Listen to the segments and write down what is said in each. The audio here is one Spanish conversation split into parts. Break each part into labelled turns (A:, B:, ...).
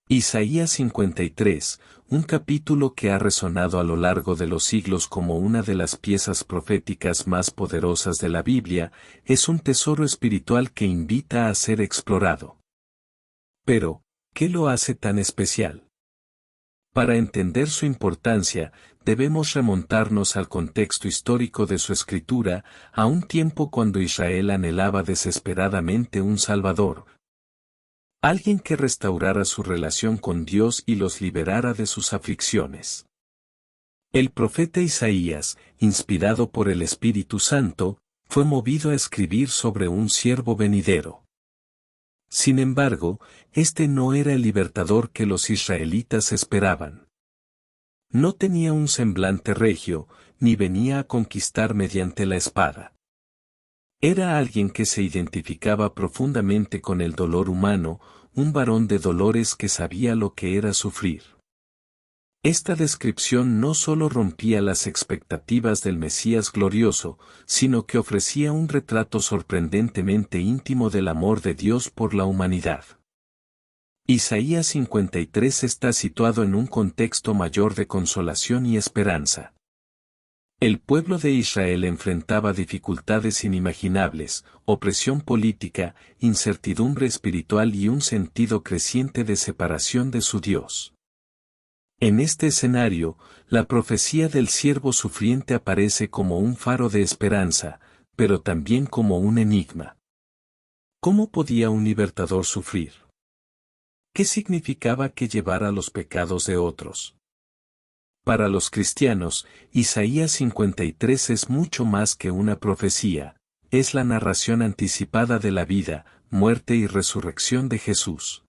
A: Isaías 53, un capítulo que ha resonado a lo largo de los siglos como una de las piezas proféticas más poderosas de la Biblia, es un tesoro espiritual que invita a ser explorado. Pero, ¿qué lo hace tan especial? Para entender su importancia, debemos remontarnos al contexto histórico de su escritura, a un tiempo cuando Israel anhelaba desesperadamente un Salvador. Alguien que restaurara su relación con Dios y los liberara de sus aflicciones. El profeta Isaías, inspirado por el Espíritu Santo, fue movido a escribir sobre un siervo venidero. Sin embargo, este no era el libertador que los israelitas esperaban. No tenía un semblante regio, ni venía a conquistar mediante la espada. Era alguien que se identificaba profundamente con el dolor humano, un varón de dolores que sabía lo que era sufrir. Esta descripción no solo rompía las expectativas del Mesías glorioso, sino que ofrecía un retrato sorprendentemente íntimo del amor de Dios por la humanidad. Isaías 53 está situado en un contexto mayor de consolación y esperanza. El pueblo de Israel enfrentaba dificultades inimaginables, opresión política, incertidumbre espiritual y un sentido creciente de separación de su Dios. En este escenario, la profecía del siervo sufriente aparece como un faro de esperanza, pero también como un enigma. ¿Cómo podía un libertador sufrir? ¿Qué significaba que llevara los pecados de otros? Para los cristianos, Isaías 53 es mucho más que una profecía, es la narración anticipada de la vida, muerte y resurrección de Jesús.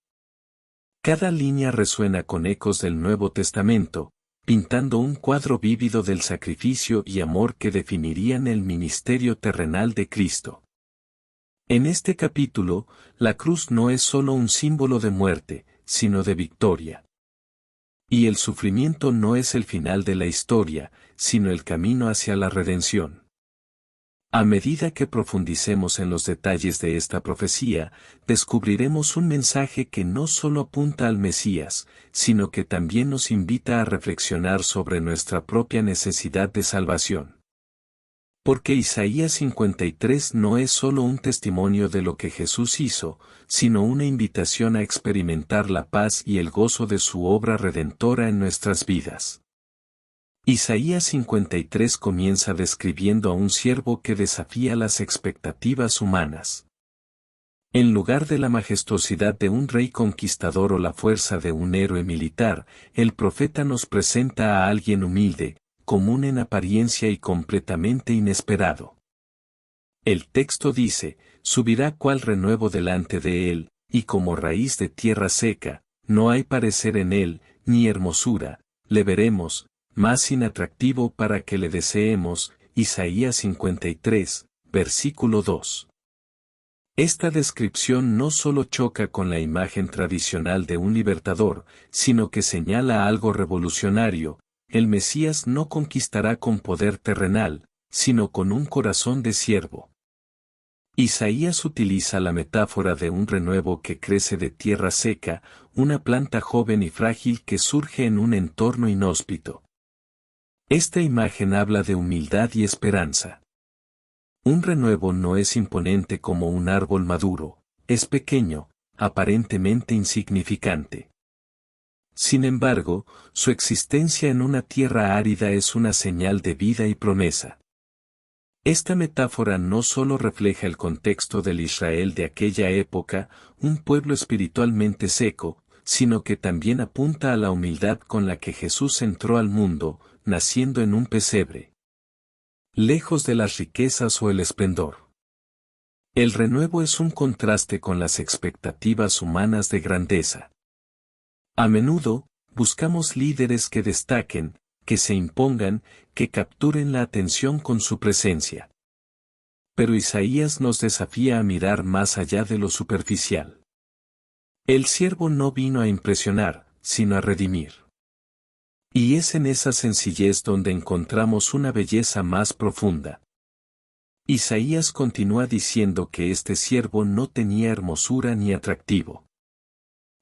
A: Cada línea resuena con ecos del Nuevo Testamento, pintando un cuadro vívido del sacrificio y amor que definirían el ministerio terrenal de Cristo. En este capítulo, la cruz no es solo un símbolo de muerte, sino de victoria. Y el sufrimiento no es el final de la historia, sino el camino hacia la redención. A medida que profundicemos en los detalles de esta profecía, descubriremos un mensaje que no solo apunta al Mesías, sino que también nos invita a reflexionar sobre nuestra propia necesidad de salvación. Porque Isaías 53 no es solo un testimonio de lo que Jesús hizo, sino una invitación a experimentar la paz y el gozo de su obra redentora en nuestras vidas. Isaías 53 comienza describiendo a un siervo que desafía las expectativas humanas. En lugar de la majestuosidad de un rey conquistador o la fuerza de un héroe militar, el profeta nos presenta a alguien humilde, común en apariencia y completamente inesperado. El texto dice, subirá cual renuevo delante de él, y como raíz de tierra seca, no hay parecer en él, ni hermosura, le veremos, más inatractivo para que le deseemos, Isaías 53, versículo 2. Esta descripción no solo choca con la imagen tradicional de un libertador, sino que señala algo revolucionario. El Mesías no conquistará con poder terrenal, sino con un corazón de siervo. Isaías utiliza la metáfora de un renuevo que crece de tierra seca, una planta joven y frágil que surge en un entorno inhóspito. Esta imagen habla de humildad y esperanza. Un renuevo no es imponente como un árbol maduro, es pequeño, aparentemente insignificante. Sin embargo, su existencia en una tierra árida es una señal de vida y promesa. Esta metáfora no solo refleja el contexto del Israel de aquella época, un pueblo espiritualmente seco, sino que también apunta a la humildad con la que Jesús entró al mundo, naciendo en un pesebre. Lejos de las riquezas o el esplendor. El renuevo es un contraste con las expectativas humanas de grandeza. A menudo, buscamos líderes que destaquen, que se impongan, que capturen la atención con su presencia. Pero Isaías nos desafía a mirar más allá de lo superficial. El siervo no vino a impresionar, sino a redimir. Y es en esa sencillez donde encontramos una belleza más profunda. Isaías continúa diciendo que este siervo no tenía hermosura ni atractivo.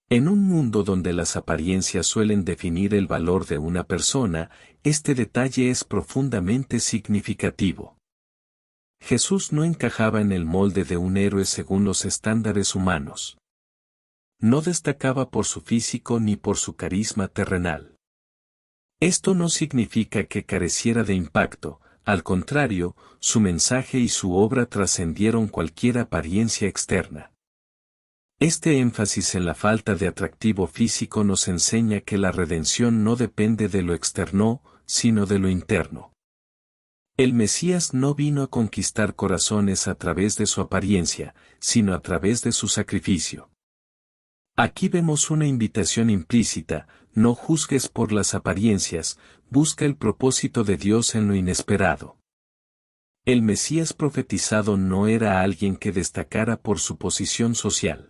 A: En un mundo donde las apariencias suelen definir el valor de una persona, este detalle es profundamente significativo. Jesús no encajaba en el molde de un héroe según los estándares humanos. No destacaba por su físico ni por su carisma terrenal. Esto no significa que careciera de impacto, al contrario, su mensaje y su obra trascendieron cualquier apariencia externa. Este énfasis en la falta de atractivo físico nos enseña que la redención no depende de lo externo, sino de lo interno. El Mesías no vino a conquistar corazones a través de su apariencia, sino a través de su sacrificio. Aquí vemos una invitación implícita: no juzgues por las apariencias, busca el propósito de Dios en lo inesperado. El Mesías profetizado no era alguien que destacara por su posición social.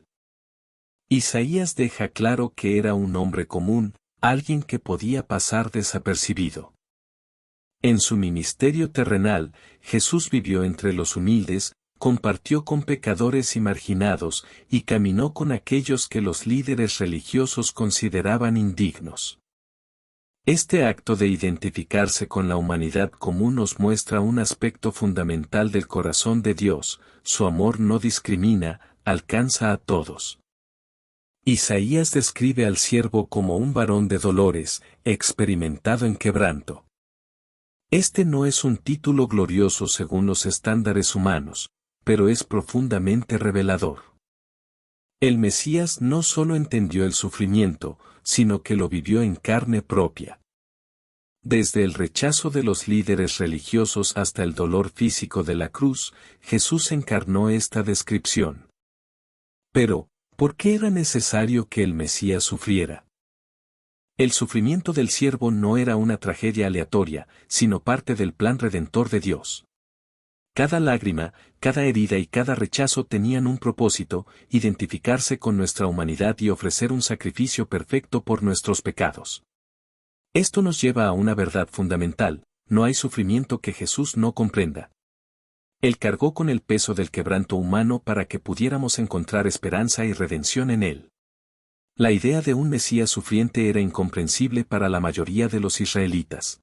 A: Isaías deja claro que era un hombre común, alguien que podía pasar desapercibido. En su ministerio terrenal, Jesús vivió entre los humildes, compartió con pecadores y marginados, y caminó con aquellos que los líderes religiosos consideraban indignos. Este acto de identificarse con la humanidad común nos muestra un aspecto fundamental del corazón de Dios: su amor no discrimina, alcanza a todos. Isaías describe al siervo como un varón de dolores, experimentado en quebranto. Este no es un título glorioso según los estándares humanos, pero es profundamente revelador. El Mesías no solo entendió el sufrimiento, sino que lo vivió en carne propia. Desde el rechazo de los líderes religiosos hasta el dolor físico de la cruz, Jesús encarnó esta descripción. Pero, ¿por qué era necesario que el Mesías sufriera? El sufrimiento del siervo no era una tragedia aleatoria, sino parte del plan redentor de Dios. Cada lágrima, cada herida y cada rechazo tenían un propósito: identificarse con nuestra humanidad y ofrecer un sacrificio perfecto por nuestros pecados. Esto nos lleva a una verdad fundamental: no hay sufrimiento que Jesús no comprenda. Él cargó con el peso del quebranto humano para que pudiéramos encontrar esperanza y redención en él. La idea de un Mesías sufriente era incomprensible para la mayoría de los israelitas.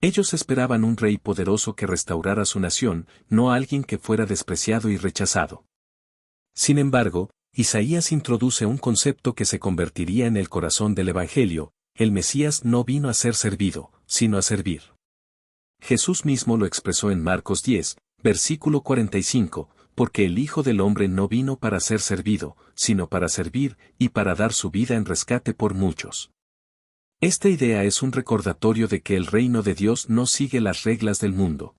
A: Ellos esperaban un rey poderoso que restaurara su nación, no alguien que fuera despreciado y rechazado. Sin embargo, Isaías introduce un concepto que se convertiría en el corazón del Evangelio: el Mesías no vino a ser servido, sino a servir. Jesús mismo lo expresó en Marcos 10, versículo 45, porque el Hijo del Hombre no vino para ser servido, sino para servir, y para dar su vida en rescate por muchos. Esta idea es un recordatorio de que el reino de Dios no sigue las reglas del mundo.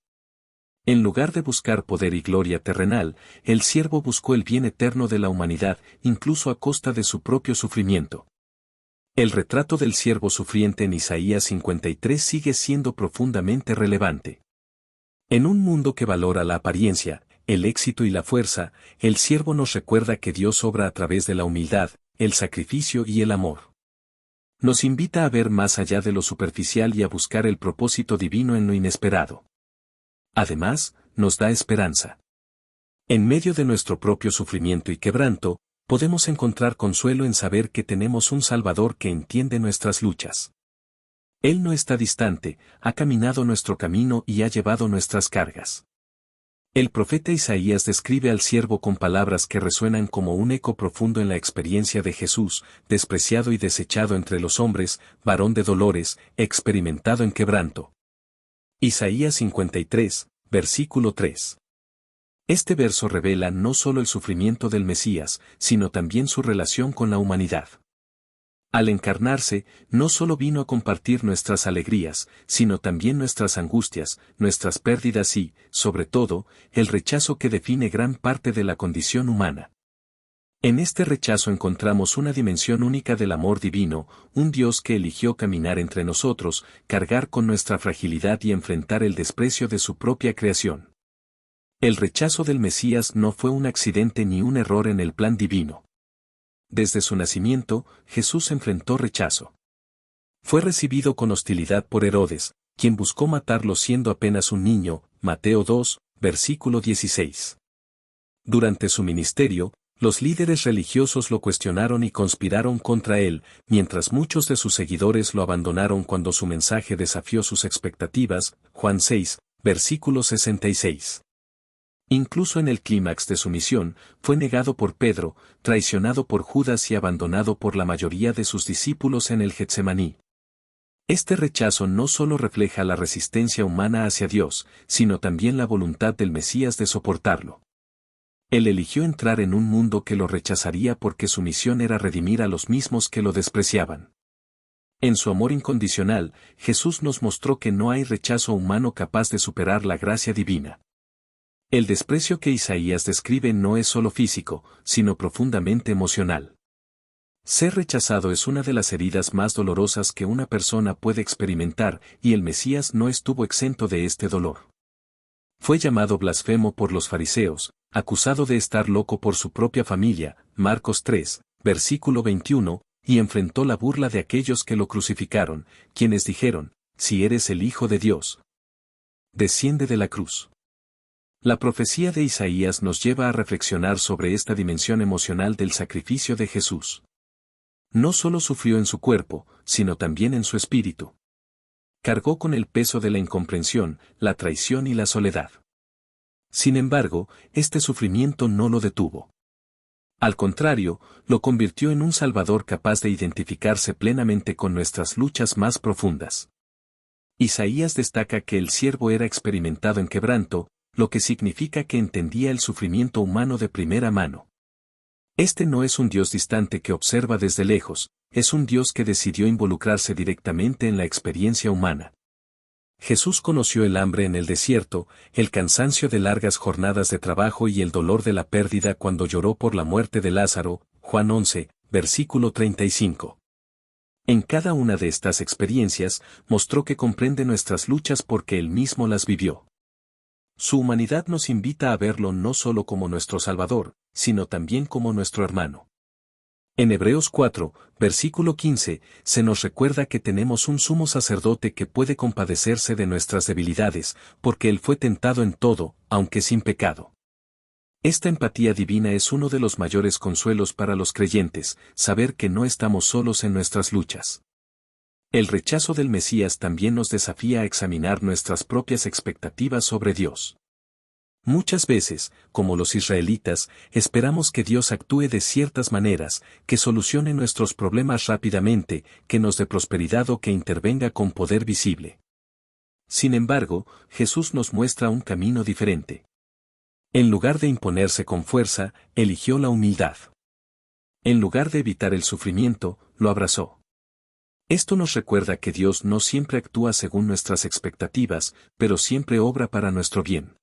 A: En lugar de buscar poder y gloria terrenal, el siervo buscó el bien eterno de la humanidad, incluso a costa de su propio sufrimiento. El retrato del siervo sufriente en Isaías 53 sigue siendo profundamente relevante. En un mundo que valora la apariencia, el éxito y la fuerza, el siervo nos recuerda que Dios obra a través de la humildad, el sacrificio y el amor. Nos invita a ver más allá de lo superficial y a buscar el propósito divino en lo inesperado. Además, nos da esperanza. En medio de nuestro propio sufrimiento y quebranto, podemos encontrar consuelo en saber que tenemos un Salvador que entiende nuestras luchas. Él no está distante, ha caminado nuestro camino y ha llevado nuestras cargas. El profeta Isaías describe al siervo con palabras que resuenan como un eco profundo en la experiencia de Jesús: despreciado y desechado entre los hombres, varón de dolores, experimentado en quebranto. Isaías 53, versículo 3. Este verso revela no solo el sufrimiento del Mesías, sino también su relación con la humanidad. Al encarnarse, no solo vino a compartir nuestras alegrías, sino también nuestras angustias, nuestras pérdidas y, sobre todo, el rechazo que define gran parte de la condición humana. En este rechazo encontramos una dimensión única del amor divino: un Dios que eligió caminar entre nosotros, cargar con nuestra fragilidad y enfrentar el desprecio de su propia creación. El rechazo del Mesías no fue un accidente ni un error en el plan divino. Desde su nacimiento, Jesús enfrentó rechazo. Fue recibido con hostilidad por Herodes, quien buscó matarlo siendo apenas un niño, Mateo 2, versículo 16. Durante su ministerio, Los líderes religiosos lo cuestionaron y conspiraron contra él, mientras muchos de sus seguidores lo abandonaron cuando su mensaje desafió sus expectativas. Juan 6, versículo 66. Incluso en el clímax de su misión, fue negado por Pedro, traicionado por Judas y abandonado por la mayoría de sus discípulos en el Getsemaní. Este rechazo no solo refleja la resistencia humana hacia Dios, sino también la voluntad del Mesías de soportarlo. Él eligió entrar en un mundo que lo rechazaría porque su misión era redimir a los mismos que lo despreciaban. En su amor incondicional, Jesús nos mostró que no hay rechazo humano capaz de superar la gracia divina. El desprecio que Isaías describe no es solo físico, sino profundamente emocional. Ser rechazado es una de las heridas más dolorosas que una persona puede experimentar, y el Mesías no estuvo exento de este dolor. Fue llamado blasfemo por los fariseos, acusado de estar loco por su propia familia, Marcos 3, versículo 21, y enfrentó la burla de aquellos que lo crucificaron, quienes dijeron, si eres el Hijo de Dios, desciende de la cruz. La profecía de Isaías nos lleva a reflexionar sobre esta dimensión emocional del sacrificio de Jesús. No solo sufrió en su cuerpo, sino también en su espíritu. Cargó con el peso de la incomprensión, la traición y la soledad. Sin embargo, este sufrimiento no lo detuvo. Al contrario, lo convirtió en un Salvador capaz de identificarse plenamente con nuestras luchas más profundas. Isaías destaca que el siervo era experimentado en quebranto, lo que significa que entendía el sufrimiento humano de primera mano. Este no es un Dios distante que observa desde lejos, es un Dios que decidió involucrarse directamente en la experiencia humana. Jesús conoció el hambre en el desierto, el cansancio de largas jornadas de trabajo y el dolor de la pérdida cuando lloró por la muerte de Lázaro, Juan 11, versículo 35. En cada una de estas experiencias, mostró que comprende nuestras luchas porque él mismo las vivió. Su humanidad nos invita a verlo no solo como nuestro Salvador, sino también como nuestro hermano. En Hebreos 4, versículo 15, se nos recuerda que tenemos un sumo sacerdote que puede compadecerse de nuestras debilidades, porque él fue tentado en todo, aunque sin pecado. Esta empatía divina es uno de los mayores consuelos para los creyentes, saber que no estamos solos en nuestras luchas. El rechazo del Mesías también nos desafía a examinar nuestras propias expectativas sobre Dios. Muchas veces, como los israelitas, esperamos que Dios actúe de ciertas maneras, que solucione nuestros problemas rápidamente, que nos dé prosperidad o que intervenga con poder visible. Sin embargo, Jesús nos muestra un camino diferente. En lugar de imponerse con fuerza, eligió la humildad. En lugar de evitar el sufrimiento, lo abrazó. Esto nos recuerda que Dios no siempre actúa según nuestras expectativas, pero siempre obra para nuestro bien.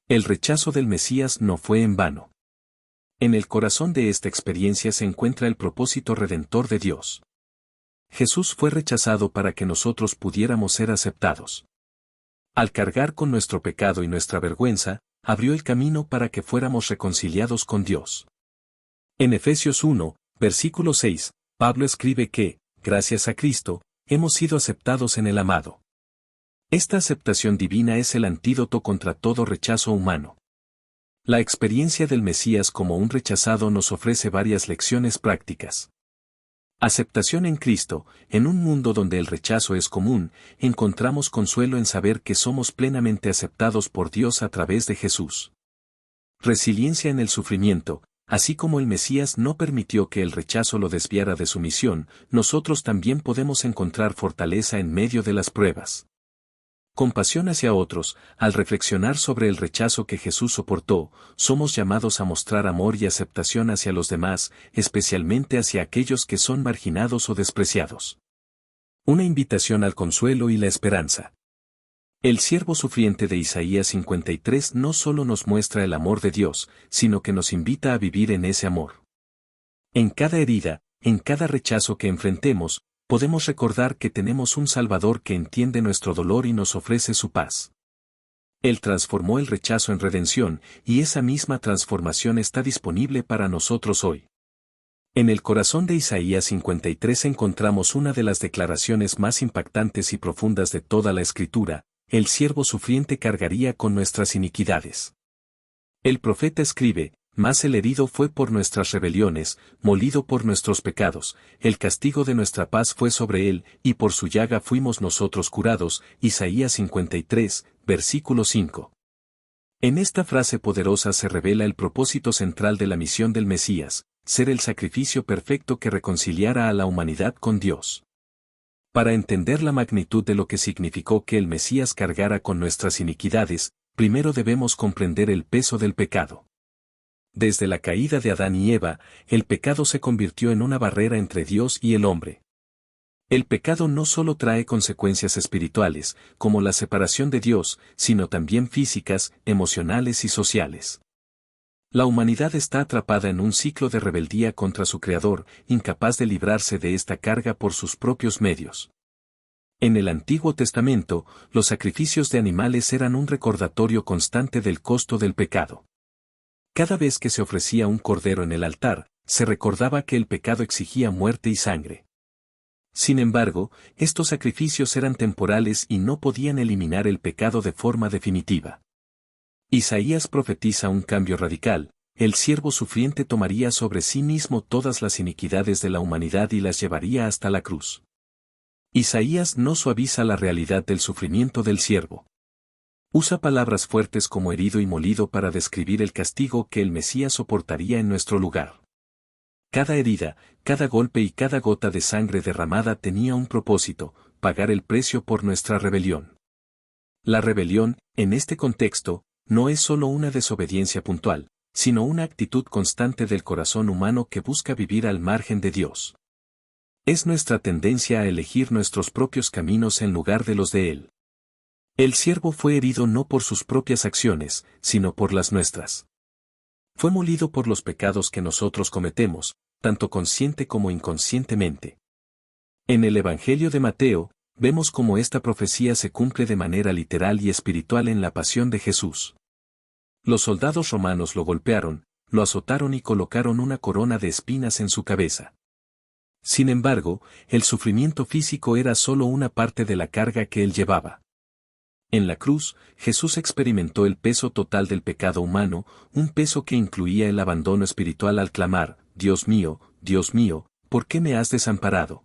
A: El rechazo del Mesías no fue en vano. En el corazón de esta experiencia se encuentra el propósito redentor de Dios. Jesús fue rechazado para que nosotros pudiéramos ser aceptados. Al cargar con nuestro pecado y nuestra vergüenza, abrió el camino para que fuéramos reconciliados con Dios. En Efesios 1, versículo 6, Pablo escribe que, gracias a Cristo, hemos sido aceptados en el amado. Esta aceptación divina es el antídoto contra todo rechazo humano. La experiencia del Mesías como un rechazado nos ofrece varias lecciones prácticas. Aceptación en Cristo, en un mundo donde el rechazo es común, encontramos consuelo en saber que somos plenamente aceptados por Dios a través de Jesús. Resiliencia en el sufrimiento, así como el Mesías no permitió que el rechazo lo desviara de su misión, nosotros también podemos encontrar fortaleza en medio de las pruebas. Compasión hacia otros, al reflexionar sobre el rechazo que Jesús soportó, somos llamados a mostrar amor y aceptación hacia los demás, especialmente hacia aquellos que son marginados o despreciados. Una invitación al consuelo y la esperanza. El siervo sufriente de Isaías 53 no solo nos muestra el amor de Dios, sino que nos invita a vivir en ese amor. En cada herida, en cada rechazo que enfrentemos, podemos recordar que tenemos un Salvador que entiende nuestro dolor y nos ofrece su paz. Él transformó el rechazo en redención, y esa misma transformación está disponible para nosotros hoy. En el corazón de Isaías 53 encontramos una de las declaraciones más impactantes y profundas de toda la Escritura: el siervo sufriente cargaría con nuestras iniquidades. El profeta escribe, Mas el herido fue por nuestras rebeliones, molido por nuestros pecados, el castigo de nuestra paz fue sobre él, y por su llaga fuimos nosotros curados. Isaías 53, versículo 5. En esta frase poderosa se revela el propósito central de la misión del Mesías, ser el sacrificio perfecto que reconciliara a la humanidad con Dios. Para entender la magnitud de lo que significó que el Mesías cargara con nuestras iniquidades, primero debemos comprender el peso del pecado. Desde la caída de Adán y Eva, el pecado se convirtió en una barrera entre Dios y el hombre. El pecado no solo trae consecuencias espirituales, como la separación de Dios, sino también físicas, emocionales y sociales. La humanidad está atrapada en un ciclo de rebeldía contra su Creador, incapaz de librarse de esta carga por sus propios medios. En el Antiguo Testamento, los sacrificios de animales eran un recordatorio constante del costo del pecado. Cada vez que se ofrecía un cordero en el altar, se recordaba que el pecado exigía muerte y sangre. Sin embargo, estos sacrificios eran temporales y no podían eliminar el pecado de forma definitiva. Isaías profetiza un cambio radical: el siervo sufriente tomaría sobre sí mismo todas las iniquidades de la humanidad y las llevaría hasta la cruz. Isaías no suaviza la realidad del sufrimiento del siervo. Usa palabras fuertes como herido y molido para describir el castigo que el Mesías soportaría en nuestro lugar. Cada herida, cada golpe y cada gota de sangre derramada tenía un propósito: pagar el precio por nuestra rebelión. La rebelión, en este contexto, no es solo una desobediencia puntual, sino una actitud constante del corazón humano que busca vivir al margen de Dios. Es nuestra tendencia a elegir nuestros propios caminos en lugar de los de Él. El siervo fue herido no por sus propias acciones, sino por las nuestras. Fue molido por los pecados que nosotros cometemos, tanto consciente como inconscientemente. En el Evangelio de Mateo, vemos cómo esta profecía se cumple de manera literal y espiritual en la pasión de Jesús. Los soldados romanos lo golpearon, lo azotaron y colocaron una corona de espinas en su cabeza. Sin embargo, el sufrimiento físico era solo una parte de la carga que él llevaba. En la cruz, Jesús experimentó el peso total del pecado humano, un peso que incluía el abandono espiritual al clamar: Dios mío, ¿por qué me has desamparado?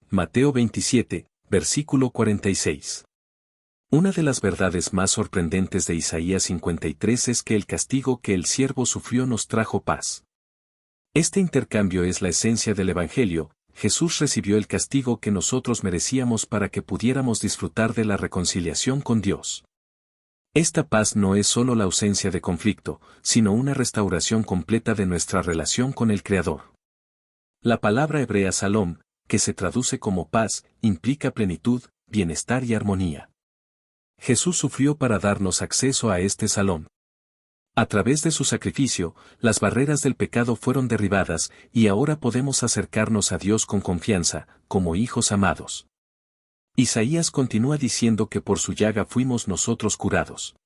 A: Mateo 27, versículo 46. Una de las verdades más sorprendentes de Isaías 53 es que el castigo que el siervo sufrió nos trajo paz. Este intercambio es la esencia del Evangelio: Jesús recibió el castigo que nosotros merecíamos para que pudiéramos disfrutar de la reconciliación con Dios. Esta paz no es solo la ausencia de conflicto, sino una restauración completa de nuestra relación con el Creador. La palabra hebrea Salom, que se traduce como paz, implica plenitud, bienestar y armonía. Jesús sufrió para darnos acceso a este Salom. A través de su sacrificio, las barreras del pecado fueron derribadas, y ahora podemos acercarnos a Dios con confianza, como hijos amados. Isaías continúa diciendo que por su llaga fuimos nosotros curados.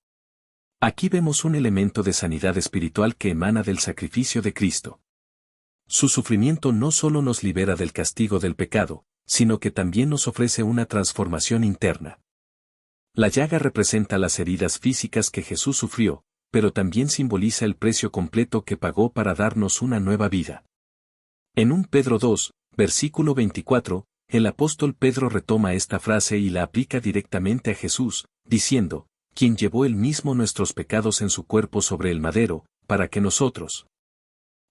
A: Aquí vemos un elemento de sanidad espiritual que emana del sacrificio de Cristo. Su sufrimiento no solo nos libera del castigo del pecado, sino que también nos ofrece una transformación interna. La llaga representa las heridas físicas que Jesús sufrió, pero también simboliza el precio completo que pagó para darnos una nueva vida. En 1 Pedro 2, versículo 24, el apóstol Pedro retoma esta frase y la aplica directamente a Jesús, diciendo: quien llevó él mismo nuestros pecados en su cuerpo sobre el madero, para que nosotros,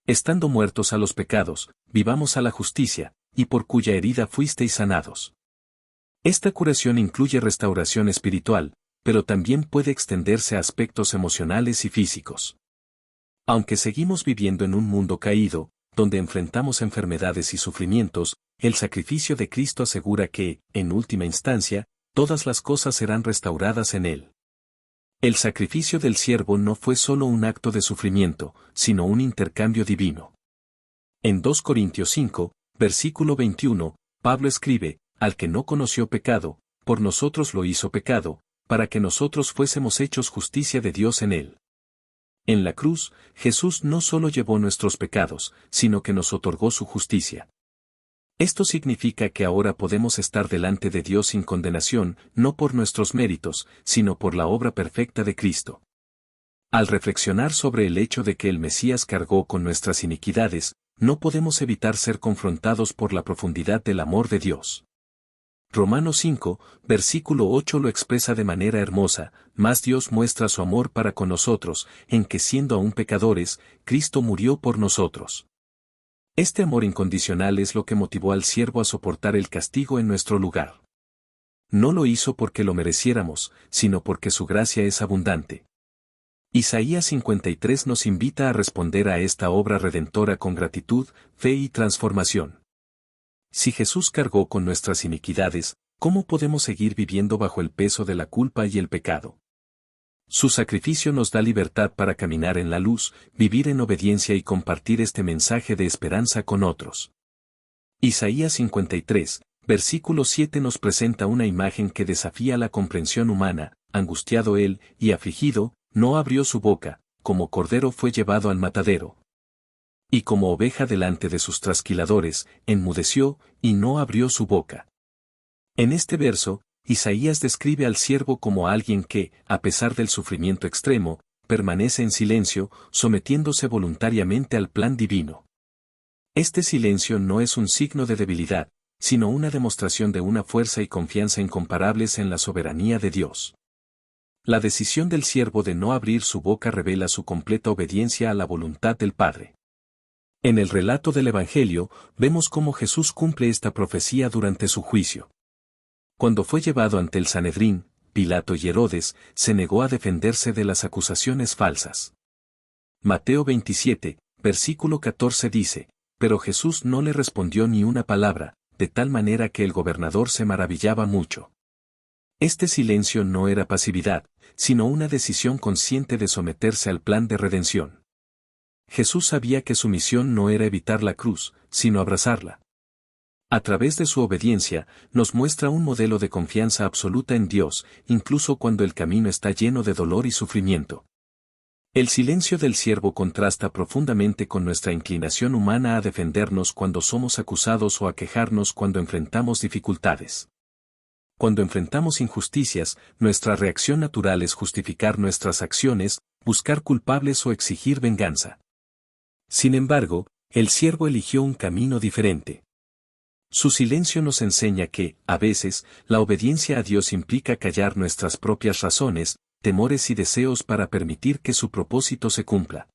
A: estando muertos a los pecados, vivamos a la justicia, y por cuya herida fuisteis sanados. Esta curación incluye restauración espiritual, pero también puede extenderse a aspectos emocionales y físicos. Aunque seguimos viviendo en un mundo caído, donde enfrentamos enfermedades y sufrimientos, el sacrificio de Cristo asegura que, en última instancia, todas las cosas serán restauradas en Él. El sacrificio del siervo no fue solo un acto de sufrimiento, sino un intercambio divino. En 2 Corintios 5, versículo 21, Pablo escribe: al que no conoció pecado, por nosotros lo hizo pecado, para que nosotros fuésemos hechos justicia de Dios en él. En la cruz, Jesús no solo llevó nuestros pecados, sino que nos otorgó su justicia. Esto significa que ahora podemos estar delante de Dios sin condenación, no por nuestros méritos, sino por la obra perfecta de Cristo. Al reflexionar sobre el hecho de que el Mesías cargó con nuestras iniquidades, no podemos evitar ser confrontados por la profundidad del amor de Dios. Romanos 5, versículo 8 lo expresa de manera hermosa: mas Dios muestra su amor para con nosotros, en que siendo aún pecadores, Cristo murió por nosotros. Este amor incondicional es lo que motivó al siervo a soportar el castigo en nuestro lugar. No lo hizo porque lo mereciéramos, sino porque su gracia es abundante. Isaías 53 nos invita a responder a esta obra redentora con gratitud, fe y transformación. Si Jesús cargó con nuestras iniquidades, ¿cómo podemos seguir viviendo bajo el peso de la culpa y el pecado? Su sacrificio nos da libertad para caminar en la luz, vivir en obediencia y compartir este mensaje de esperanza con otros. Isaías 53, versículo 7 nos presenta una imagen que desafía la comprensión humana: angustiado él, y afligido, no abrió su boca, como cordero fue llevado al matadero. Y como oveja delante de sus trasquiladores, enmudeció, y no abrió su boca. En este verso, Isaías describe al siervo como alguien que, a pesar del sufrimiento extremo, permanece en silencio, sometiéndose voluntariamente al plan divino. Este silencio no es un signo de debilidad, sino una demostración de una fuerza y confianza incomparables en la soberanía de Dios. La decisión del siervo de no abrir su boca revela su completa obediencia a la voluntad del Padre. En el relato del Evangelio, vemos cómo Jesús cumple esta profecía durante su juicio. Cuando fue llevado ante el Sanedrín, Pilato y Herodes se negó a defenderse de las acusaciones falsas. Mateo 27, versículo 14 dice: pero Jesús no le respondió ni una palabra, de tal manera que el gobernador se maravillaba mucho. Este silencio no era pasividad, sino una decisión consciente de someterse al plan de redención. Jesús sabía que su misión no era evitar la cruz, sino abrazarla. A través de su obediencia, nos muestra un modelo de confianza absoluta en Dios, incluso cuando el camino está lleno de dolor y sufrimiento. El silencio del siervo contrasta profundamente con nuestra inclinación humana a defendernos cuando somos acusados o a quejarnos cuando enfrentamos dificultades. Cuando enfrentamos injusticias, nuestra reacción natural es justificar nuestras acciones, buscar culpables o exigir venganza. Sin embargo, el siervo eligió un camino diferente. Su silencio nos enseña que, a veces, la obediencia a Dios implica callar nuestras propias razones, temores y deseos para permitir que su propósito se cumpla.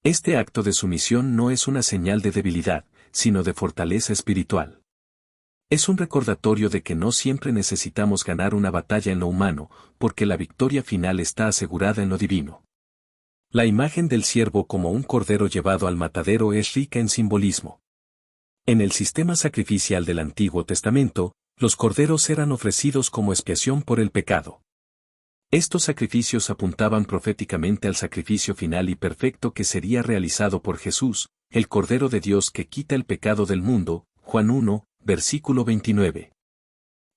A: Este acto de sumisión no es una señal de debilidad, sino de fortaleza espiritual. Es un recordatorio de que no siempre necesitamos ganar una batalla en lo humano, porque la victoria final está asegurada en lo divino. La imagen del siervo como un cordero llevado al matadero es rica en simbolismo. En el sistema sacrificial del Antiguo Testamento, los corderos eran ofrecidos como expiación por el pecado. Estos sacrificios apuntaban proféticamente al sacrificio final y perfecto que sería realizado por Jesús, el Cordero de Dios que quita el pecado del mundo, Juan 1, versículo 29.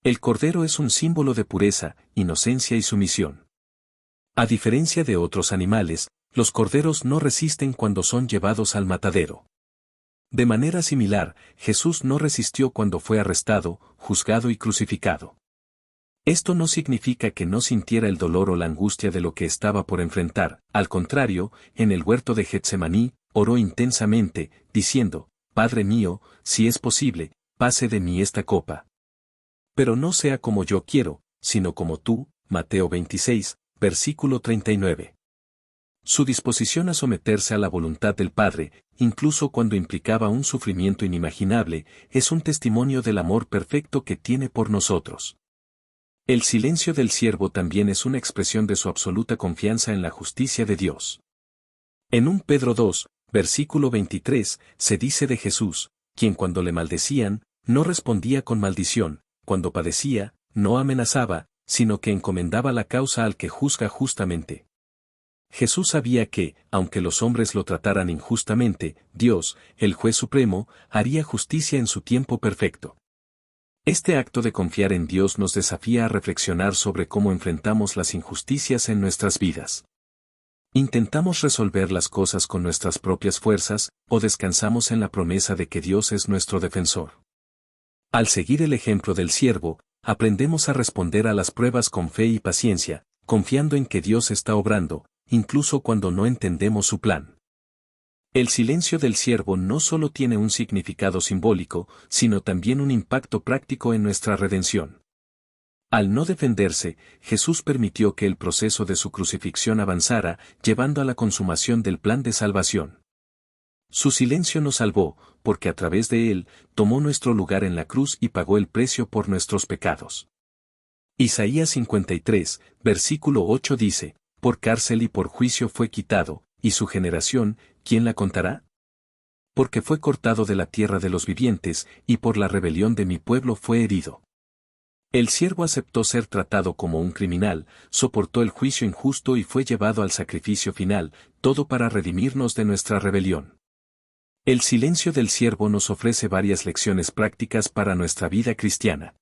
A: El cordero es un símbolo de pureza, inocencia y sumisión. A diferencia de otros animales, los corderos no resisten cuando son llevados al matadero. De manera similar, Jesús no resistió cuando fue arrestado, juzgado y crucificado. Esto no significa que no sintiera el dolor o la angustia de lo que estaba por enfrentar; al contrario, en el huerto de Getsemaní, oró intensamente, diciendo: Padre mío, si es posible, pase de mí esta copa. Pero no sea como yo quiero, sino como tú. Mateo 26, versículo 39. Su disposición a someterse a la voluntad del Padre, incluso cuando implicaba un sufrimiento inimaginable, es un testimonio del amor perfecto que tiene por nosotros. El silencio del siervo también es una expresión de su absoluta confianza en la justicia de Dios. En 1 Pedro 2, versículo 23, se dice de Jesús, quien cuando le maldecían, no respondía con maldición, cuando padecía, no amenazaba, sino que encomendaba la causa al que juzga justamente. Jesús sabía que, aunque los hombres lo trataran injustamente, Dios, el juez supremo, haría justicia en su tiempo perfecto. Este acto de confiar en Dios nos desafía a reflexionar sobre cómo enfrentamos las injusticias en nuestras vidas. ¿Intentamos resolver las cosas con nuestras propias fuerzas, o descansamos en la promesa de que Dios es nuestro defensor? Al seguir el ejemplo del siervo, aprendemos a responder a las pruebas con fe y paciencia, confiando en que Dios está obrando, incluso cuando no entendemos su plan. El silencio del siervo no solo tiene un significado simbólico, sino también un impacto práctico en nuestra redención. Al no defenderse, Jesús permitió que el proceso de su crucifixión avanzara, llevando a la consumación del plan de salvación. Su silencio nos salvó, porque a través de él, tomó nuestro lugar en la cruz y pagó el precio por nuestros pecados. Isaías 53, versículo 8 dice, por cárcel y por juicio fue quitado, y su generación, ¿quién la contará? Porque fue cortado de la tierra de los vivientes, y por la rebelión de mi pueblo fue herido. El siervo aceptó ser tratado como un criminal, soportó el juicio injusto y fue llevado al sacrificio final, todo para redimirnos de nuestra rebelión. El silencio del siervo nos ofrece varias lecciones prácticas para nuestra vida cristiana.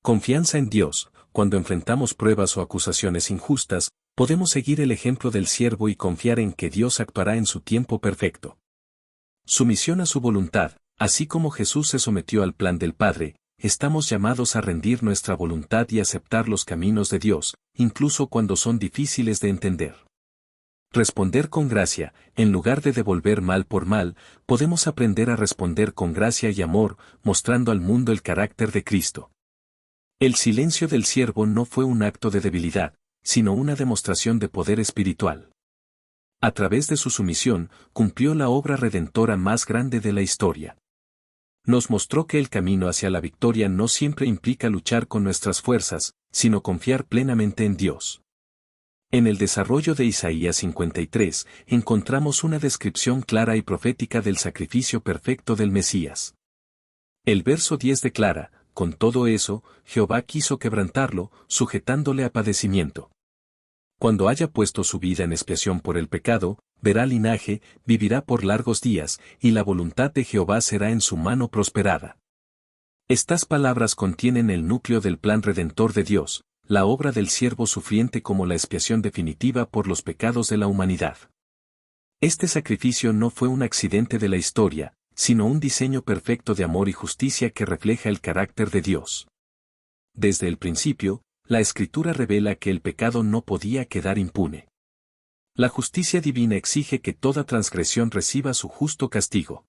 A: Confianza en Dios. Cuando enfrentamos pruebas o acusaciones injustas, podemos seguir el ejemplo del siervo y confiar en que Dios actuará en su tiempo perfecto. Sumisión a su voluntad. Así como Jesús se sometió al plan del Padre, estamos llamados a rendir nuestra voluntad y aceptar los caminos de Dios, incluso cuando son difíciles de entender. Responder con gracia. En lugar de devolver mal por mal, podemos aprender a responder con gracia y amor, mostrando al mundo el carácter de Cristo. El silencio del siervo no fue un acto de debilidad, sino una demostración de poder espiritual. A través de su sumisión, cumplió la obra redentora más grande de la historia. Nos mostró que el camino hacia la victoria no siempre implica luchar con nuestras fuerzas, sino confiar plenamente en Dios. En el desarrollo de Isaías 53, encontramos una descripción clara y profética del sacrificio perfecto del Mesías. El verso 10 declara, con todo eso, Jehová quiso quebrantarlo, sujetándole a padecimiento. Cuando haya puesto su vida en expiación por el pecado, verá linaje, vivirá por largos días, y la voluntad de Jehová será en su mano prosperada. Estas palabras contienen el núcleo del plan redentor de Dios, la obra del siervo sufriente como la expiación definitiva por los pecados de la humanidad. Este sacrificio no fue un accidente de la historia, sino un diseño perfecto de amor y justicia que refleja el carácter de Dios. Desde el principio, la Escritura revela que el pecado no podía quedar impune. La justicia divina exige que toda transgresión reciba su justo castigo.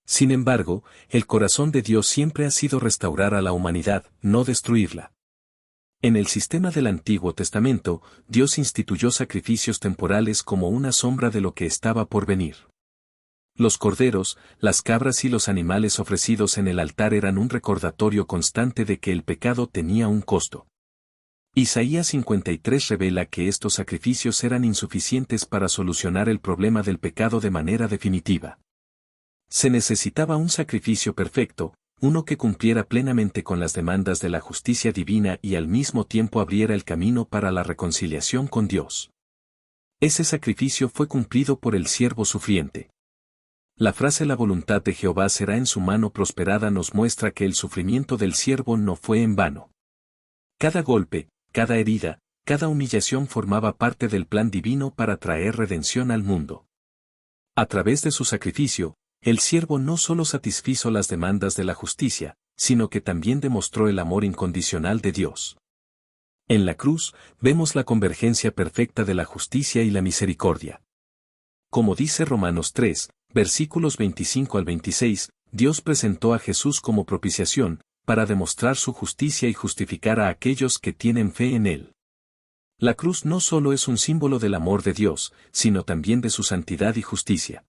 A: Sin embargo, el corazón de Dios siempre ha sido restaurar a la humanidad, no destruirla. En el sistema del Antiguo Testamento, Dios instituyó sacrificios temporales como una sombra de lo que estaba por venir. Los corderos, las cabras y los animales ofrecidos en el altar eran un recordatorio constante de que el pecado tenía un costo. Isaías 53 revela que estos sacrificios eran insuficientes para solucionar el problema del pecado de manera definitiva. Se necesitaba un sacrificio perfecto, uno que cumpliera plenamente con las demandas de la justicia divina y al mismo tiempo abriera el camino para la reconciliación con Dios. Ese sacrificio fue cumplido por el siervo sufriente. La frase la voluntad de Jehová será en su mano prosperada nos muestra que el sufrimiento del siervo no fue en vano. Cada golpe, cada herida, cada humillación formaba parte del plan divino para traer redención al mundo. A través de su sacrificio, el siervo no solo satisfizo las demandas de la justicia, sino que también demostró el amor incondicional de Dios. En la cruz, vemos la convergencia perfecta de la justicia y la misericordia. Como dice Romanos 3, versículos 25 al 26, Dios presentó a Jesús como propiciación, para demostrar su justicia y justificar a aquellos que tienen fe en Él. La cruz no solo es un símbolo del amor de Dios, sino también de su santidad y justicia.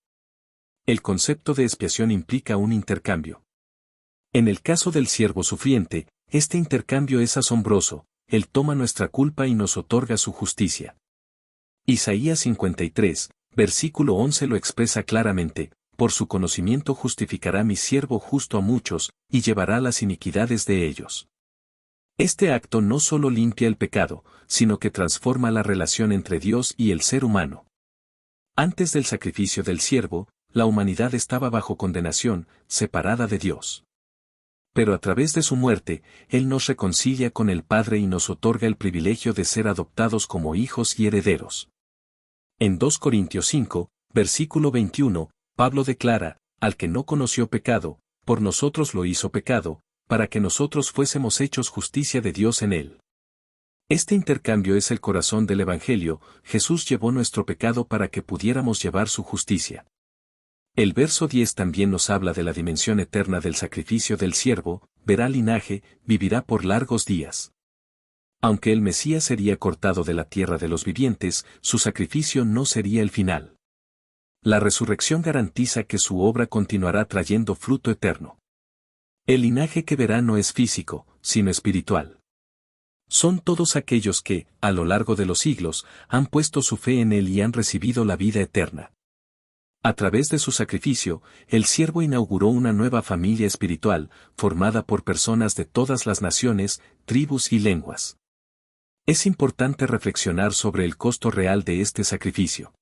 A: El concepto de expiación implica un intercambio. En el caso del siervo sufriente, este intercambio es asombroso, Él toma nuestra culpa y nos otorga su justicia. Isaías 53, versículo 11 lo expresa claramente, por su conocimiento justificará mi siervo justo a muchos, y llevará las iniquidades de ellos. Este acto no solo limpia el pecado, sino que transforma la relación entre Dios y el ser humano. Antes del sacrificio del siervo, la humanidad estaba bajo condenación, separada de Dios. Pero a través de su muerte, Él nos reconcilia con el Padre y nos otorga el privilegio de ser adoptados como hijos y herederos. En 2 Corintios 5, versículo 21, Pablo declara, al que no conoció pecado, por nosotros lo hizo pecado, para que nosotros fuésemos hechos justicia de Dios en él. Este intercambio es el corazón del Evangelio. Jesús llevó nuestro pecado para que pudiéramos llevar su justicia. El verso 10 también nos habla de la dimensión eterna del sacrificio del siervo: verá linaje, vivirá por largos días. Aunque el Mesías sería cortado de la tierra de los vivientes, su sacrificio no sería el final. La resurrección garantiza que su obra continuará trayendo fruto eterno. El linaje que verá no es físico, sino espiritual. Son todos aquellos que, a lo largo de los siglos, han puesto su fe en Él y han recibido la vida eterna. A través de su sacrificio, el siervo inauguró una nueva familia espiritual, formada por personas de todas las naciones, tribus y lenguas. Es importante reflexionar sobre el costo real de este sacrificio.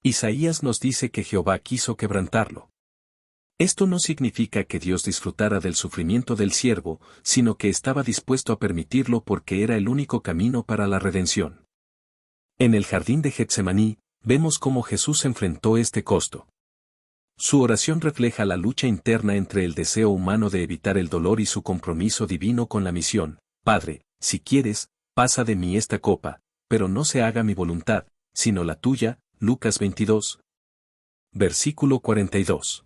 A: Isaías nos dice que Jehová quiso quebrantarlo. Esto no significa que Dios disfrutara del sufrimiento del siervo, sino que estaba dispuesto a permitirlo porque era el único camino para la redención. En el jardín de Getsemaní, vemos cómo Jesús enfrentó este costo. Su oración refleja la lucha interna entre el deseo humano de evitar el dolor y su compromiso divino con la misión: Padre, si quieres, pasa de mí esta copa, pero no se haga mi voluntad, sino la tuya. Lucas 22. Versículo 42.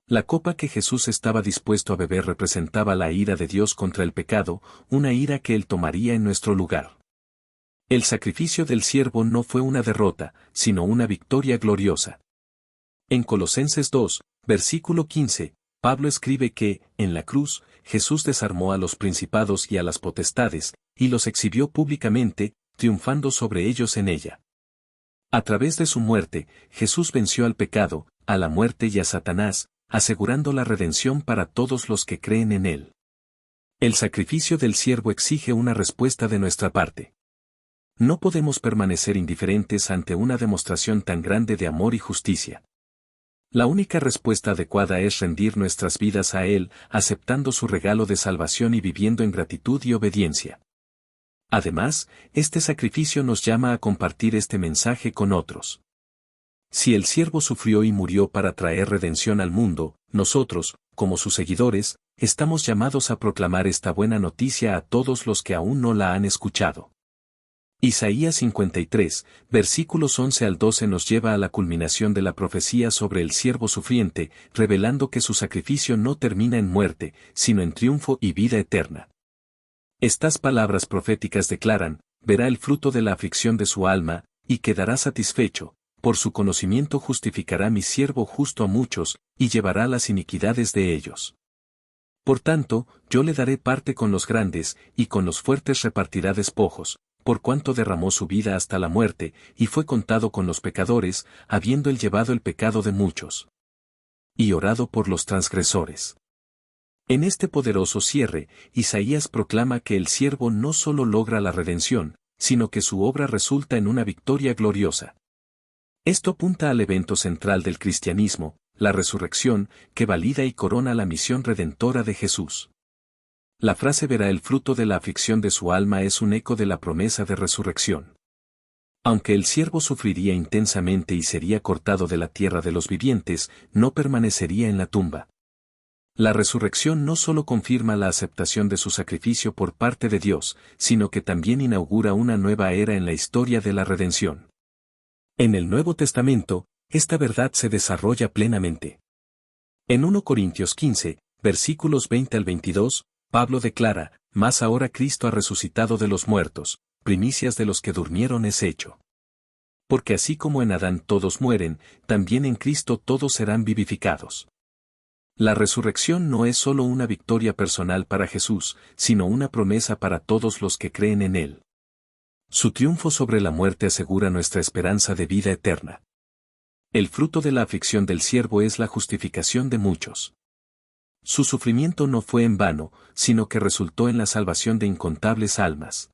A: La copa que Jesús estaba dispuesto a beber representaba la ira de Dios contra el pecado, una ira que Él tomaría en nuestro lugar. El sacrificio del siervo no fue una derrota, sino una victoria gloriosa. En Colosenses 2, versículo 15, Pablo escribe que, en la cruz, Jesús desarmó a los principados y a las potestades, y los exhibió públicamente, triunfando sobre ellos en ella. A través de su muerte, Jesús venció al pecado, a la muerte y a Satanás, asegurando la redención para todos los que creen en Él. El sacrificio del siervo exige una respuesta de nuestra parte. No podemos permanecer indiferentes ante una demostración tan grande de amor y justicia. La única respuesta adecuada es rendir nuestras vidas a Él, aceptando su regalo de salvación y viviendo en gratitud y obediencia. Además, este sacrificio nos llama a compartir este mensaje con otros. Si el siervo sufrió y murió para traer redención al mundo, nosotros, como sus seguidores, estamos llamados a proclamar esta buena noticia a todos los que aún no la han escuchado. Isaías 53, versículos 11 al 12 nos lleva a la culminación de la profecía sobre el siervo sufriente, revelando que su sacrificio no termina en muerte, sino en triunfo y vida eterna. Estas palabras proféticas declaran: verá el fruto de la aflicción de su alma, y quedará satisfecho, por su conocimiento justificará mi siervo justo a muchos, y llevará las iniquidades de ellos. Por tanto, yo le daré parte con los grandes, y con los fuertes repartirá despojos, por cuanto derramó su vida hasta la muerte, y fue contado con los pecadores, habiendo él llevado el pecado de muchos. Y orado por los transgresores. En este poderoso cierre, Isaías proclama que el siervo no solo logra la redención, sino que su obra resulta en una victoria gloriosa. Esto apunta al evento central del cristianismo, la resurrección, que valida y corona la misión redentora de Jesús. La frase verá el fruto de la aflicción de su alma es un eco de la promesa de resurrección. Aunque el siervo sufriría intensamente y sería cortado de la tierra de los vivientes, no permanecería en la tumba. La resurrección no solo confirma la aceptación de su sacrificio por parte de Dios, sino que también inaugura una nueva era en la historia de la redención. En el Nuevo Testamento, esta verdad se desarrolla plenamente. En 1 Corintios 15, versículos 20 al 22, Pablo declara: mas ahora Cristo ha resucitado de los muertos, primicias de los que durmieron es hecho. Porque así como en Adán todos mueren, también en Cristo todos serán vivificados. La resurrección no es solo una victoria personal para Jesús, sino una promesa para todos los que creen en Él. Su triunfo sobre la muerte asegura nuestra esperanza de vida eterna. El fruto de la aflicción del siervo es la justificación de muchos. Su sufrimiento no fue en vano, sino que resultó en la salvación de incontables almas.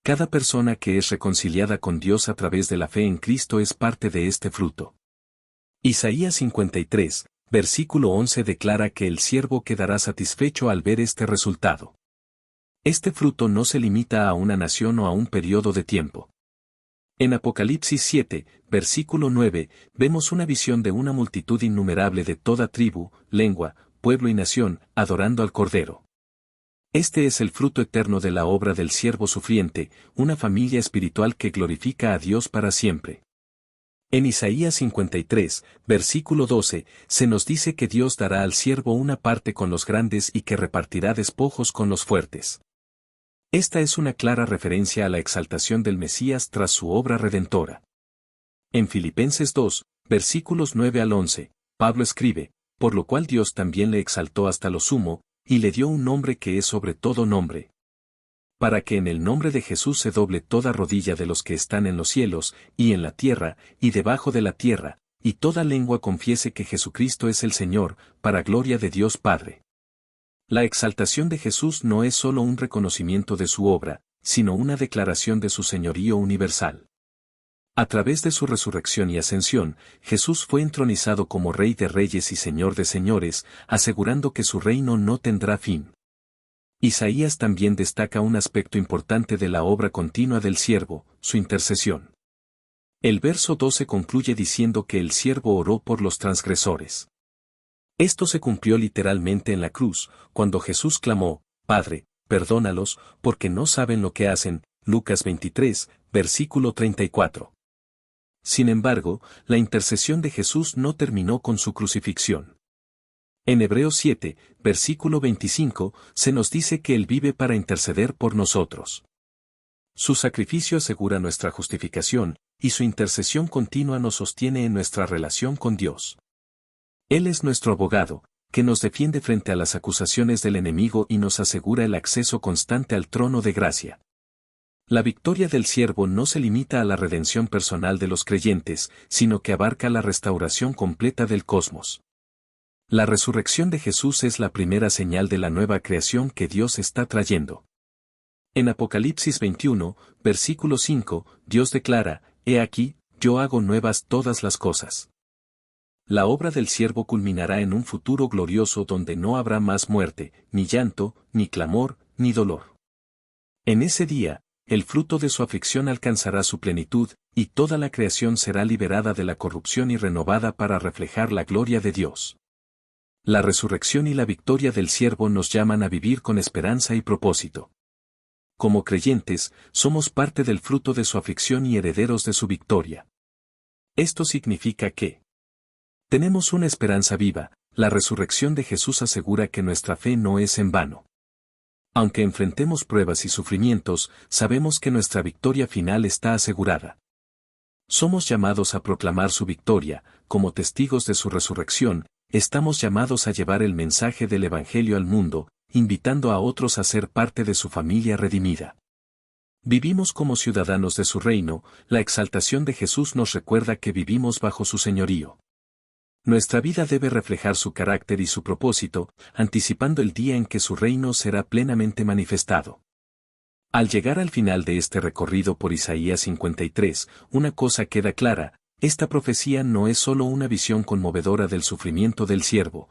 A: Cada persona que es reconciliada con Dios a través de la fe en Cristo es parte de este fruto. Isaías 53, versículo 11 declara que el siervo quedará satisfecho al ver este resultado. Este fruto no se limita a una nación o a un periodo de tiempo. En Apocalipsis 7, versículo 9, vemos una visión de una multitud innumerable de toda tribu, lengua, pueblo y nación, adorando al Cordero. Este es el fruto eterno de la obra del siervo sufriente, una familia espiritual que glorifica a Dios para siempre. En Isaías 53, versículo 12, se nos dice que Dios dará al siervo una parte con los grandes y que repartirá despojos con los fuertes. Esta es una clara referencia a la exaltación del Mesías tras su obra redentora. En Filipenses 2, versículos 9 al 11, Pablo escribe, por lo cual Dios también le exaltó hasta lo sumo, y le dio un nombre que es sobre todo nombre, para que en el nombre de Jesús se doble toda rodilla de los que están en los cielos, y en la tierra, y debajo de la tierra, y toda lengua confiese que Jesucristo es el Señor, para gloria de Dios Padre. La exaltación de Jesús no es solo un reconocimiento de su obra, sino una declaración de su señorío universal. A través de su resurrección y ascensión, Jesús fue entronizado como Rey de Reyes y Señor de Señores, asegurando que su reino no tendrá fin. Isaías también destaca un aspecto importante de la obra continua del siervo, su intercesión. El verso 12 concluye diciendo que el siervo oró por los transgresores. Esto se cumplió literalmente en la cruz, cuando Jesús clamó, Padre, perdónalos, porque no saben lo que hacen, Lucas 23, versículo 34. Sin embargo, la intercesión de Jesús no terminó con su crucifixión. En Hebreos 7, versículo 25, se nos dice que Él vive para interceder por nosotros. Su sacrificio asegura nuestra justificación, y su intercesión continua nos sostiene en nuestra relación con Dios. Él es nuestro abogado, que nos defiende frente a las acusaciones del enemigo y nos asegura el acceso constante al trono de gracia. La victoria del siervo no se limita a la redención personal de los creyentes, sino que abarca la restauración completa del cosmos. La resurrección de Jesús es la primera señal de la nueva creación que Dios está trayendo. En Apocalipsis 21, versículo 5, Dios declara, He aquí, yo hago nuevas todas las cosas. La obra del siervo culminará en un futuro glorioso donde no habrá más muerte, ni llanto, ni clamor, ni dolor. En ese día, el fruto de su aflicción alcanzará su plenitud, y toda la creación será liberada de la corrupción y renovada para reflejar la gloria de Dios. La resurrección y la victoria del siervo nos llaman a vivir con esperanza y propósito. Como creyentes, somos parte del fruto de su aflicción y herederos de su victoria. Esto significa que tenemos una esperanza viva, la resurrección de Jesús asegura que nuestra fe no es en vano. Aunque enfrentemos pruebas y sufrimientos, sabemos que nuestra victoria final está asegurada. Somos llamados a proclamar su victoria, como testigos de su resurrección, estamos llamados a llevar el mensaje del Evangelio al mundo, invitando a otros a ser parte de su familia redimida. Vivimos como ciudadanos de su reino, la exaltación de Jesús nos recuerda que vivimos bajo su señorío. Nuestra vida debe reflejar su carácter y su propósito, anticipando el día en que su reino será plenamente manifestado. Al llegar al final de este recorrido por Isaías 53, una cosa queda clara, esta profecía no es solo una visión conmovedora del sufrimiento del siervo,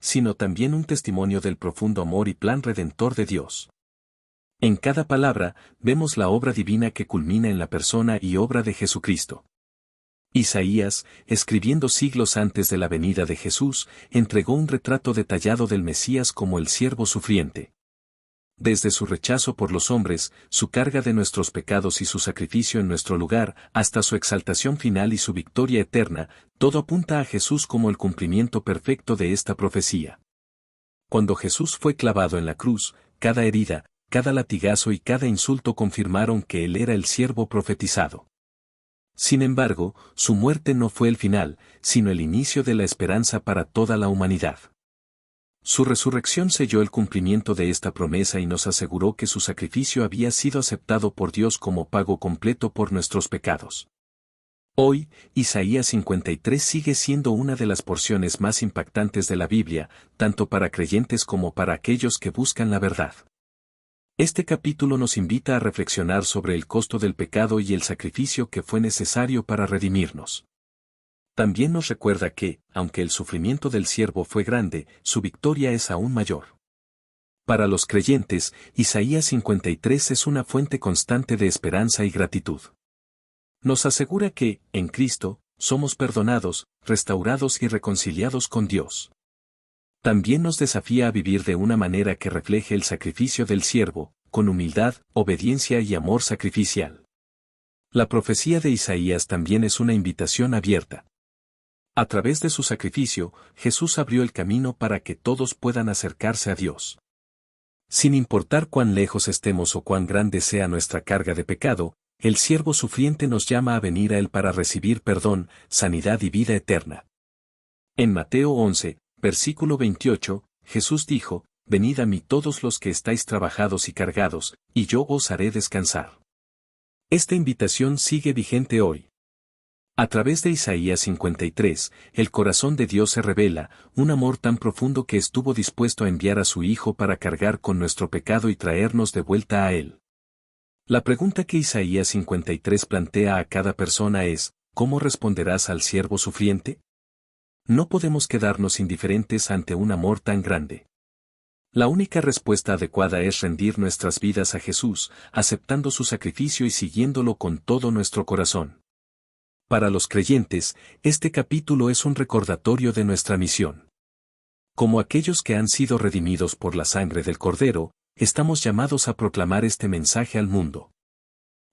A: sino también un testimonio del profundo amor y plan redentor de Dios. En cada palabra, vemos la obra divina que culmina en la persona y obra de Jesucristo. Isaías, escribiendo siglos antes de la venida de Jesús, entregó un retrato detallado del Mesías como el siervo sufriente. Desde su rechazo por los hombres, su carga de nuestros pecados y su sacrificio en nuestro lugar, hasta su exaltación final y su victoria eterna, todo apunta a Jesús como el cumplimiento perfecto de esta profecía. Cuando Jesús fue clavado en la cruz, cada herida, cada latigazo y cada insulto confirmaron que Él era el siervo profetizado. Sin embargo, su muerte no fue el final, sino el inicio de la esperanza para toda la humanidad. Su resurrección selló el cumplimiento de esta promesa y nos aseguró que su sacrificio había sido aceptado por Dios como pago completo por nuestros pecados. Hoy, Isaías 53 sigue siendo una de las porciones más impactantes de la Biblia, tanto para creyentes como para aquellos que buscan la verdad. Este capítulo nos invita a reflexionar sobre el costo del pecado y el sacrificio que fue necesario para redimirnos. También nos recuerda que, aunque el sufrimiento del siervo fue grande, su victoria es aún mayor. Para los creyentes, Isaías 53 es una fuente constante de esperanza y gratitud. Nos asegura que, en Cristo, somos perdonados, restaurados y reconciliados con Dios. También nos desafía a vivir de una manera que refleje el sacrificio del siervo, con humildad, obediencia y amor sacrificial. La profecía de Isaías también es una invitación abierta. A través de su sacrificio, Jesús abrió el camino para que todos puedan acercarse a Dios. Sin importar cuán lejos estemos o cuán grande sea nuestra carga de pecado, el siervo sufriente nos llama a venir a Él para recibir perdón, sanidad y vida eterna. En Mateo 11, versículo 28, Jesús dijo, «Venid a mí todos los que estáis trabajados y cargados, y yo os haré descansar». Esta invitación sigue vigente hoy. A través de Isaías 53, el corazón de Dios se revela, un amor tan profundo que estuvo dispuesto a enviar a su Hijo para cargar con nuestro pecado y traernos de vuelta a Él. La pregunta que Isaías 53 plantea a cada persona es, ¿cómo responderás al siervo sufriente? No podemos quedarnos indiferentes ante un amor tan grande. La única respuesta adecuada es rendir nuestras vidas a Jesús, aceptando su sacrificio y siguiéndolo con todo nuestro corazón. Para los creyentes, este capítulo es un recordatorio de nuestra misión. Como aquellos que han sido redimidos por la sangre del Cordero, estamos llamados a proclamar este mensaje al mundo.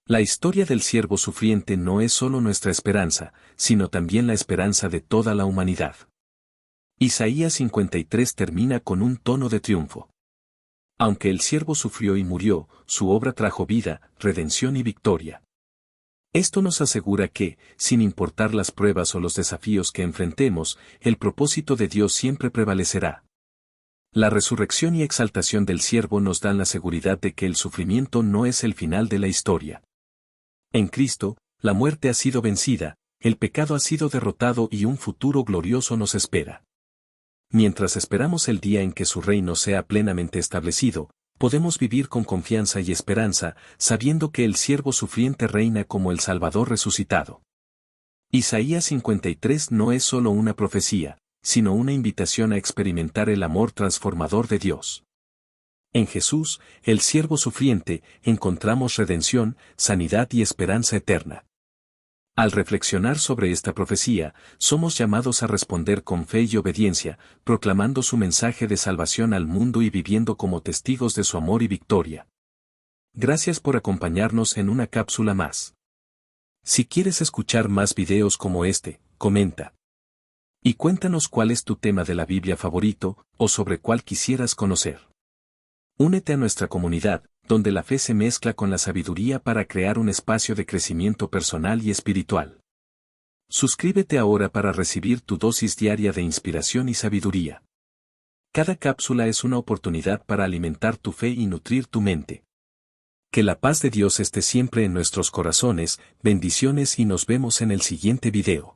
A: La historia del siervo sufriente no es solo nuestra esperanza, sino también la esperanza de toda la humanidad. Isaías 53 termina con un tono de triunfo. Aunque el siervo sufrió y murió, su obra trajo vida, redención y victoria. Esto nos asegura que, sin importar las pruebas o los desafíos que enfrentemos, el propósito de Dios siempre prevalecerá. La resurrección y exaltación del siervo nos dan la seguridad de que el sufrimiento no es el final de la historia. En Cristo, la muerte ha sido vencida, el pecado ha sido derrotado y un futuro glorioso nos espera. Mientras esperamos el día en que su reino sea plenamente establecido, podemos vivir con confianza y esperanza, sabiendo que el siervo sufriente reina como el Salvador resucitado. Isaías 53 no es solo una profecía, sino una invitación a experimentar el amor transformador de Dios. En Jesús, el siervo sufriente, encontramos redención, sanidad y esperanza eterna. Al reflexionar sobre esta profecía, somos llamados a responder con fe y obediencia, proclamando su mensaje de salvación al mundo y viviendo como testigos de su amor y victoria. Gracias por acompañarnos en una cápsula más. Si quieres escuchar más videos como este, comenta. Y cuéntanos cuál es tu tema de la Biblia favorito, o sobre cuál quisieras conocer. Únete a nuestra comunidad, donde la fe se mezcla con la sabiduría para crear un espacio de crecimiento personal y espiritual. Suscríbete ahora para recibir tu dosis diaria de inspiración y sabiduría. Cada cápsula es una oportunidad para alimentar tu fe y nutrir tu mente. Que la paz de Dios esté siempre en nuestros corazones, bendiciones y nos vemos en el siguiente video.